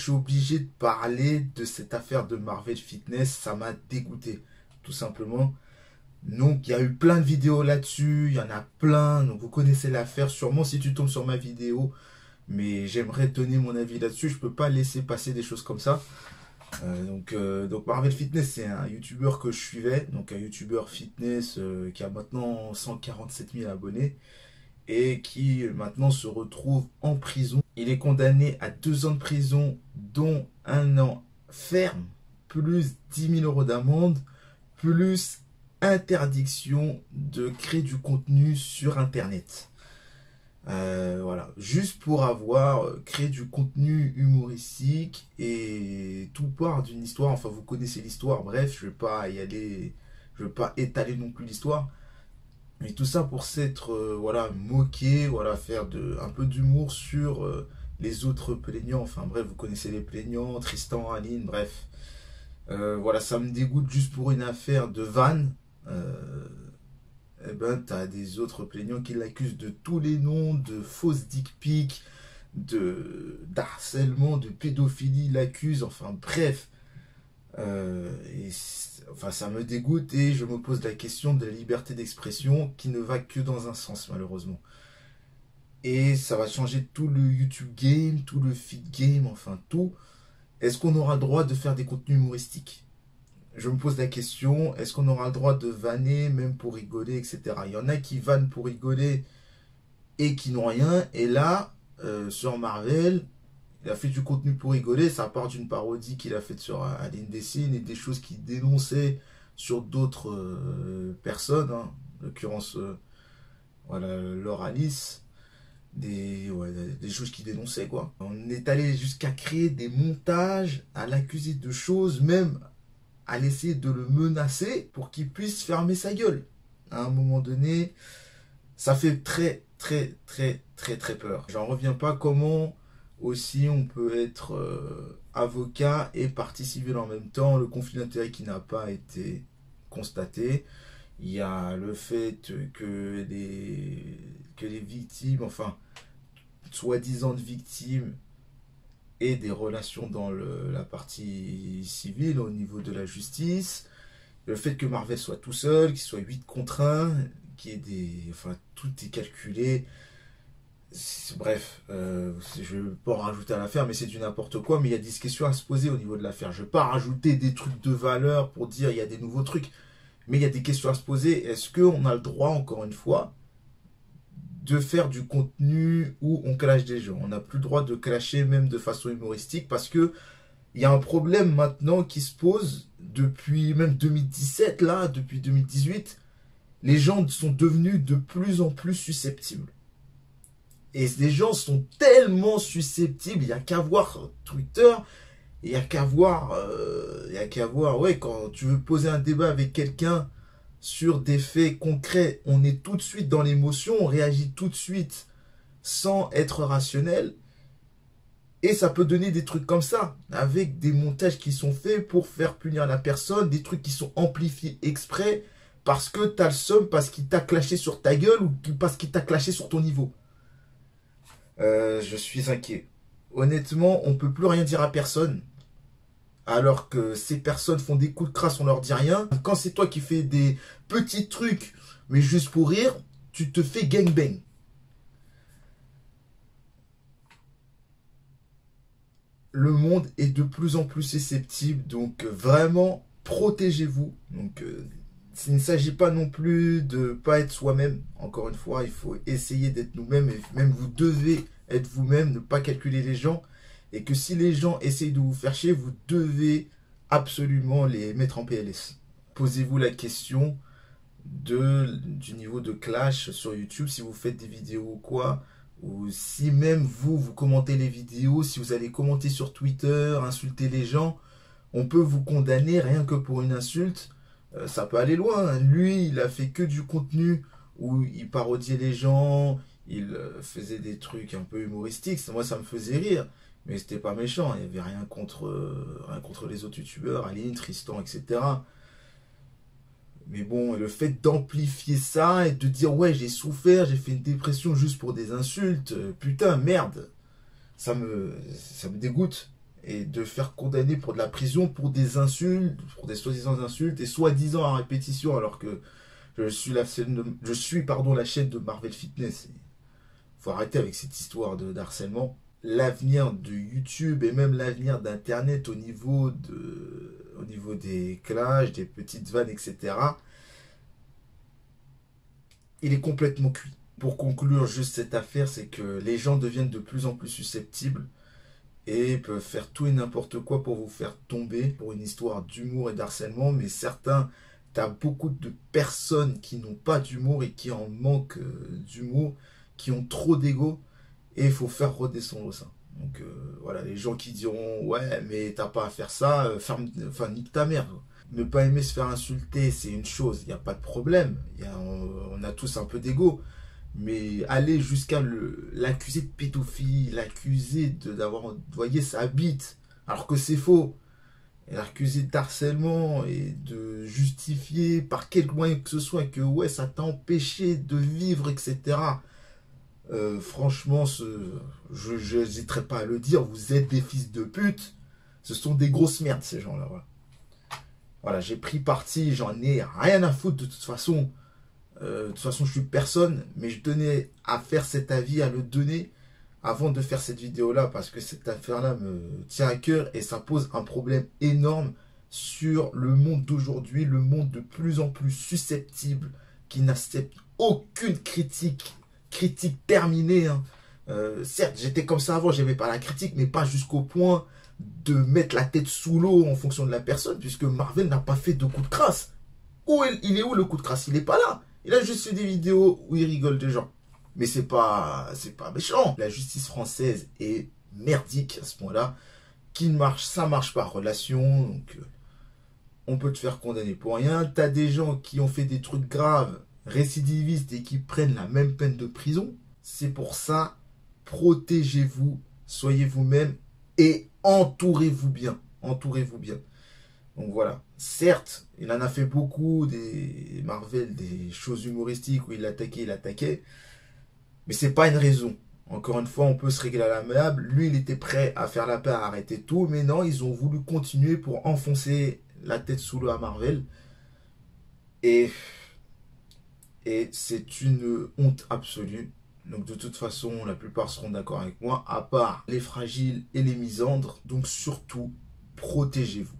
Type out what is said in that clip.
suis obligé de parler de cette affaire de Marvel Fitness. Ça m'a dégoûté, tout simplement. Donc, il y a eu plein de vidéos là-dessus. Il y en a plein. Donc, vous connaissez l'affaire. Sûrement, si tu tombes sur ma vidéo. Mais j'aimerais donner mon avis là-dessus. Je peux pas laisser passer des choses comme ça. Donc Marvel Fitness, c'est un YouTuber que je suivais. Donc, un YouTuber fitness qui a maintenant 147 000 abonnés. Et qui maintenant se retrouve en prison. Il est condamné à 2 ans de prison, dont 1 an ferme, plus 10 000 € d'amende, plus interdiction de créer du contenu sur Internet. Voilà, juste pour avoir créé du contenu humoristique et tout part d'une histoire. Enfin, vous connaissez l'histoire, bref, je ne vais pas y aller, je ne vais pas étaler non plus l'histoire. Mais tout ça pour s'être voilà, moqué, voilà, faire un peu d'humour sur les autres plaignants. Enfin bref, vous connaissez les plaignants, Tristan, Aline, bref. Voilà, ça me dégoûte juste pour une affaire de vanne. Eh ben, t'as des autres plaignants qui l'accusent de tous les noms, de fausses dick pics, d'harcèlement, de pédophilie, l'accusent, enfin bref. Enfin, ça me dégoûte et je me pose la question de la liberté d'expression qui ne va que dans un sens, malheureusement. Et ça va changer tout le YouTube game, tout le feed game, enfin tout. Est-ce qu'on aura le droit de faire des contenus humoristiques? Je me pose la question, est-ce qu'on aura le droit de vanner, même pour rigoler, etc. Il y en a qui vannent pour rigoler et qui n'ont rien. Et là, sur Marvel, il a fait du contenu pour rigoler, ça part d'une parodie qu'il a faite sur Aline Dessine et des choses qu'il dénonçait sur d'autres personnes, hein. En l'occurrence, voilà, Laure Alice, des choses qu'il dénonçait, quoi. On est allé jusqu'à créer des montages, à l'accuser de choses, même à l'essayer de le menacer pour qu'il puisse fermer sa gueule. À un moment donné, ça fait très peur. J'en reviens pas comment aussi on peut être avocat et partie civile en même temps. Le conflit d'intérêts qui n'a pas été constaté. Il y a le fait que les victimes, enfin, soi-disant victimes, aient des relations dans la partie civile au niveau de la justice. Le fait que Marvel soit tout seul, qu'il soit 8 contre 1, qu'il y ait enfin, tout est calculé. Bref, je ne vais pas en rajouter à l'affaire, mais c'est du n'importe quoi. Mais il y a des questions à se poser au niveau de l'affaire. Je ne vais pas rajouter des trucs de valeur pour dire il y a des nouveaux trucs. Mais il y a des questions à se poser. Est-ce qu'on a le droit, encore une fois, de faire du contenu où on clash des gens? On n'a plus le droit de clasher même de façon humoristique parce que il y a un problème maintenant qui se pose depuis même 2017, là, depuis 2018. Les gens sont devenus de plus en plus susceptibles. Et les gens sont tellement susceptibles, il n'y a qu'à voir Twitter, il n'y a qu'à voir, ouais, quand tu veux poser un débat avec quelqu'un sur des faits concrets, on est tout de suite dans l'émotion, on réagit tout de suite sans être rationnel. Et ça peut donner des trucs comme ça, avec des montages qui sont faits pour faire punir la personne, des trucs qui sont amplifiés exprès, parce que t'as le seum, parce qu'il t'a clashé sur ta gueule, ou parce qu'il t'a clashé sur ton niveau. Je suis inquiet. Honnêtement, on ne peut plus rien dire à personne. Alors que ces personnes font des coups de crasse, on leur dit rien. Quand c'est toi qui fais des petits trucs, mais juste pour rire, tu te fais gangbang. Le monde est de plus en plus susceptible, donc vraiment, protégez-vous. Donc, il ne s'agit pas non plus de ne pas être soi-même. Encore une fois, il faut essayer d'être nous-mêmes. Et même vous devez être vous-même, ne pas calculer les gens. Et que si les gens essayent de vous faire chier, vous devez absolument les mettre en PLS. Posez-vous la question du niveau de clash sur YouTube, si vous faites des vidéos ou quoi. Ou si même vous commentez les vidéos, si vous allez commenter sur Twitter, insulter les gens, on peut vous condamner rien que pour une insulte. Ça peut aller loin. Lui, il a fait que du contenu où il parodiait les gens, il faisait des trucs un peu humoristiques. Moi, ça me faisait rire, mais c'était pas méchant. Il n'y avait rien contre les autres youtubeurs, Aline, Tristan, etc. Mais bon, le fait d'amplifier ça et de dire ouais, j'ai souffert, j'ai fait une dépression juste pour des insultes, putain, merde, ça me dégoûte. et de faire condamner pour de la prison pour des insultes, pour des soi-disant insultes et soi-disant à répétition alors que je suis pardon, la chaîne de Marvel Fitness. Faut arrêter avec cette histoire d'harcèlement. L'avenir de YouTube et même l'avenir d'Internet au niveau des clashs, des petites vannes, etc., il est complètement cuit. Pour conclure juste cette affaire, c'est que les gens deviennent de plus en plus susceptibles et peuvent faire tout et n'importe quoi pour vous faire tomber pour une histoire d'humour et d'harcèlement, mais certains, t'as beaucoup de personnes qui n'ont pas d'humour et qui en manquent d'humour, qui ont trop d'ego, et il faut faire redescendre ça. Donc voilà, les gens qui diront ouais mais t'as pas à faire ça, enfin nique ta mère. Ne pas aimer se faire insulter, c'est une chose, il n'y a pas de problème, on a tous un peu d'ego. Mais aller jusqu'à l'accuser de pédophilie, l'accuser d'avoir envoyé sa bite, alors que c'est faux, et l'accuser d'harcèlement et de justifier par quel moyen que ce soit que ouais ça t'a empêché de vivre, etc. Franchement, je n'hésiterai pas à le dire, vous êtes des fils de pute, ce sont des grosses merdes ces gens-là. Voilà, voilà j'ai pris parti, j'en ai rien à foutre de toute façon. De toute façon, je suis personne, mais je tenais à faire cet avis, à le donner avant de faire cette vidéo-là, parce que cette affaire-là me tient à cœur et ça pose un problème énorme sur le monde d'aujourd'hui, le monde de plus en plus susceptible, qui n'accepte aucune critique terminée. Hein. Certes, j'étais comme ça avant, j'aimais pas la critique, mais pas jusqu'au point de mettre la tête sous l'eau en fonction de la personne, puisque Marvel n'a pas fait de coup de crasse. Il est où le coup de crasse? Il n'est pas là. Il a juste fait des vidéos où il rigole des gens. Mais c'est pas méchant. La justice française est merdique à ce point-là. Ça marche par relation. Donc, on peut te faire condamner pour rien. T'as des gens qui ont fait des trucs graves, récidivistes et qui prennent la même peine de prison. C'est pour ça, protégez-vous, soyez vous-même et entourez-vous bien. Entourez-vous bien. Donc voilà, certes, il en a fait beaucoup, des Marvel, des choses humoristiques où il attaquait, mais c'est pas une raison. Encore une fois, on peut se régler à l'amiable. Lui, il était prêt à faire la paix, à arrêter tout, mais non, ils ont voulu continuer pour enfoncer la tête sous l'eau à Marvel. Et c'est une honte absolue. Donc de toute façon, la plupart seront d'accord avec moi, à part les fragiles et les misandres. Donc surtout, protégez-vous.